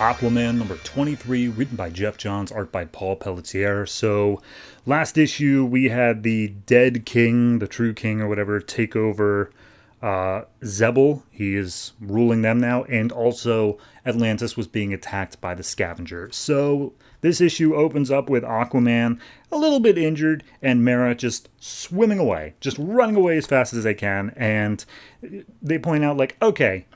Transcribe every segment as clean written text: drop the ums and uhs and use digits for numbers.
Aquaman number 23, written by Jeff Johns, art by Paul Pelletier. So, last issue we had the dead king, the true king or whatever, take over Zebel. He is ruling them now, and also Atlantis was being attacked by the Scavenger. So, this issue opens up with Aquaman a little bit injured and Mera just swimming away, just running away as fast as they can, and they point out, like, okay,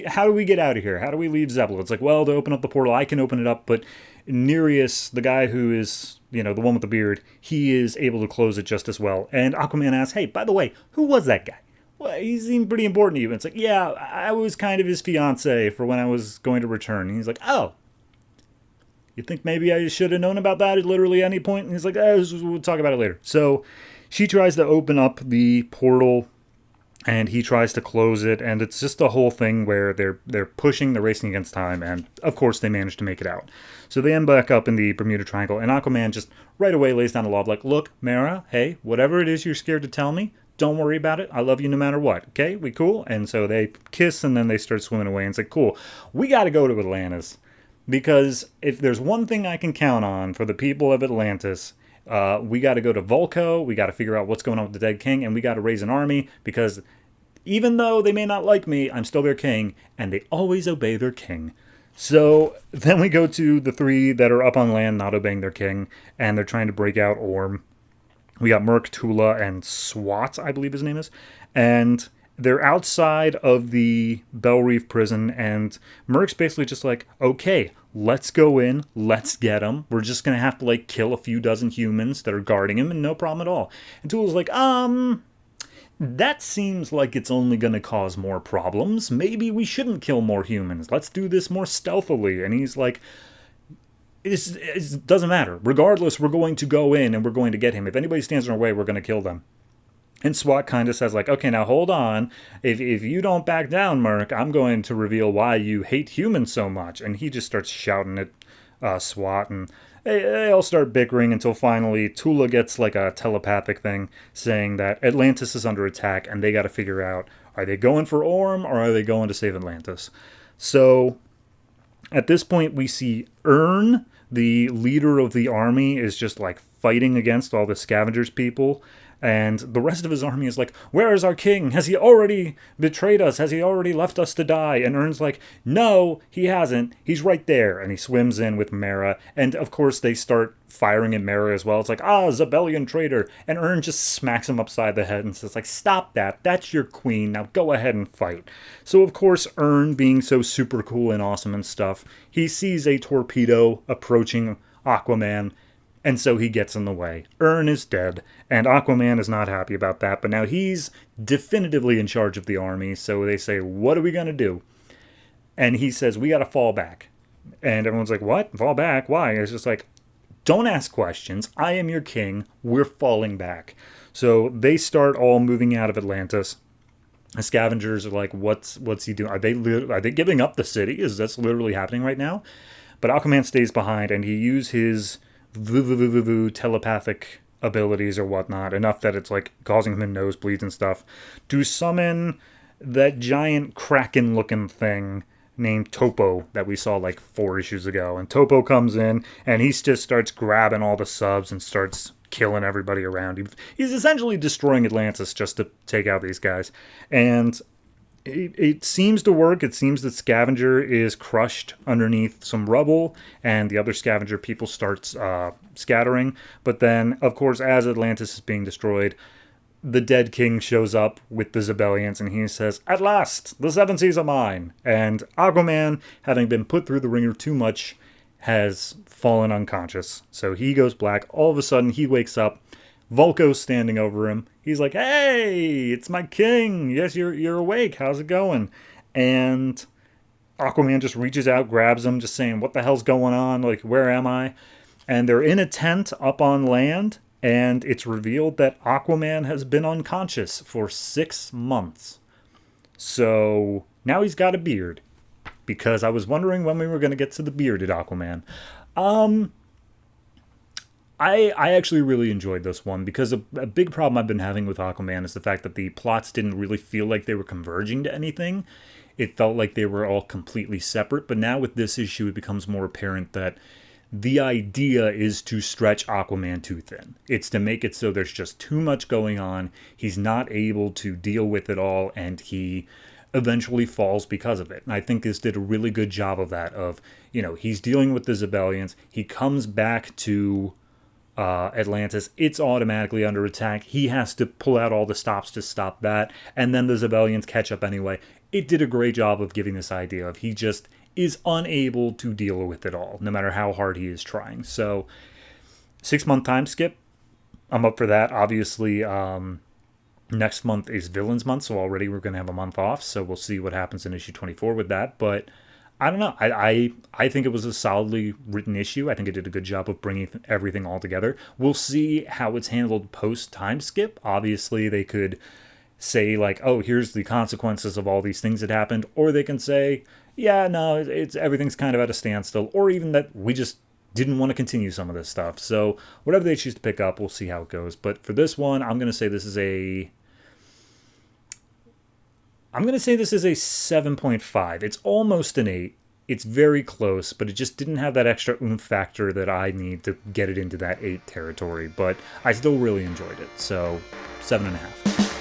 how do we get out of here? How do we leave Zebel? It's like, well, to open up the portal, I can open it up, but Nereus, the guy who is, the one with the beard, he is able to close it just as well. And Aquaman asks, hey, by the way, who was that guy? Well, he seemed pretty important to you. And it's like, yeah, I was kind of his fiance for when I was going to return. And he's like, oh, you think maybe I should have known about that at literally any point? And he's like, we'll talk about it later. So she tries to open up the portal, and he tries to close it, and it's just a whole thing where they're pushing, they're racing against time, and of course they manage to make it out. So they end back up in the Bermuda Triangle, and Aquaman just right away lays down the law of, like, look, Mera, hey, whatever it is you're scared to tell me, don't worry about it. I love you no matter what, okay? We cool? And so they kiss, and then they start swimming away, and it's like, cool, we gotta go to Atlantis, because if there's one thing I can count on for the people of Atlantis, we got to go to Volco, we got to figure out what's going on with the dead king, and we got to raise an army, because even though they may not like me, I'm still their king, and they always obey their king. So then we go to the three that are up on land not obeying their king, and they're trying to break out Orm. We got Merc, Tula, and Swat, I believe his name is, and they're outside of the Bell Reef prison, and Merc's basically just like, okay, let's go in, let's get him. We're just going to have to, like, kill a few dozen humans that are guarding him, and no problem at all. And Tula's like, that seems like it's only going to cause more problems. Maybe we shouldn't kill more humans. Let's do this more stealthily. And he's like, it doesn't matter. Regardless, we're going to go in and we're going to get him. If anybody stands in our way, we're going to kill them. And SWAT kind of says, like, okay, now hold on. If you don't back down, Merc, I'm going to reveal why you hate humans so much. And he just starts shouting at SWAT, and they all start bickering until finally Tula gets like a telepathic thing saying that Atlantis is under attack and they got to figure out, are they going for Orm or are they going to save Atlantis? So at this point we see Ern, the leader of the army, is just like fighting against all the Scavengers people. And the rest of his army is like, where is our king? Has he already betrayed us? Has he already left us to die? And Ern's like, no, he hasn't. He's right there. And he swims in with Mera. And of course they start firing at Mera as well. It's like, Zebelian traitor. And Ern just smacks him upside the head and says, like, stop that. That's your queen. Now go ahead and fight. So of course Ern, being so super cool and awesome and stuff, he sees a torpedo approaching Aquaman, and so he gets in the way. Ern is dead, and Aquaman is not happy about that, but now he's definitively in charge of the army, so they say, what are we going to do? And he says, we got to fall back. And everyone's like, what? Fall back? Why? And it's just like, don't ask questions. I am your king. We're falling back. So they start all moving out of Atlantis. The Scavengers are like, what's he doing? Are they giving up the city? Is this literally happening right now? But Aquaman stays behind, and he uses his telepathic abilities or whatnot, enough that it's like causing him nosebleeds and stuff, to summon that giant kraken looking thing named Topo that we saw like 4 issues ago. And Topo comes in and he just starts grabbing all the subs and starts killing everybody around him. He's essentially destroying Atlantis just to take out these guys. And it seems to work. It seems that Scavenger is crushed underneath some rubble, and the other Scavenger people starts scattering. But then, of course, as Atlantis is being destroyed, the dead king shows up with the Zebelians, and he says, at last, the seven seas are mine. And Aquaman, having been put through the ringer too much, has fallen unconscious. So he goes black. All of a sudden, he wakes up. Volko's standing over him. He's like, hey, it's my king. Yes, you're awake. How's it going? And Aquaman just reaches out, grabs him, just saying, what the hell's going on? Like, where am I? And they're in a tent up on land, and it's revealed that Aquaman has been unconscious for 6 months. So now he's got a beard, because I was wondering when we were going to get to the bearded Aquaman. I actually really enjoyed this one, because a big problem I've been having with Aquaman is the fact that the plots didn't really feel like they were converging to anything. it felt like they were all completely separate. But now with this issue, it becomes more apparent that the idea is to stretch Aquaman too thin. It's to make it so there's just too much going on. He's not able to deal with it all, and he eventually falls because of it. And I think this did a really good job of that. Of, you know, he's dealing with the Zebellions. He comes back to Atlantis. It's automatically under attack. He has to pull out all the stops to stop that, and then the Zebellions catch up anyway. It did a great job of giving this idea of he just is unable to deal with it all, no matter how hard he is trying. So, 6-month time skip, I'm up for that. Obviously, next month is Villains Month, so already we're going to have a month off, so we'll see what happens in issue 24 with that. But I don't know. I think it was a solidly written issue. I think it did a good job of bringing everything all together. We'll see how it's handled post time skip. Obviously, they could say like, oh, here's the consequences of all these things that happened, or they can say, yeah, no, it's everything's kind of at a standstill, or even that we just didn't want to continue some of this stuff. So whatever they choose to pick up, we'll see how it goes. But for this one, I'm going to say this is a 7.5. It's almost an 8. It's very close, but it just didn't have that extra oomph factor that I need to get it into that 8 territory. But I still really enjoyed it. So 7.5.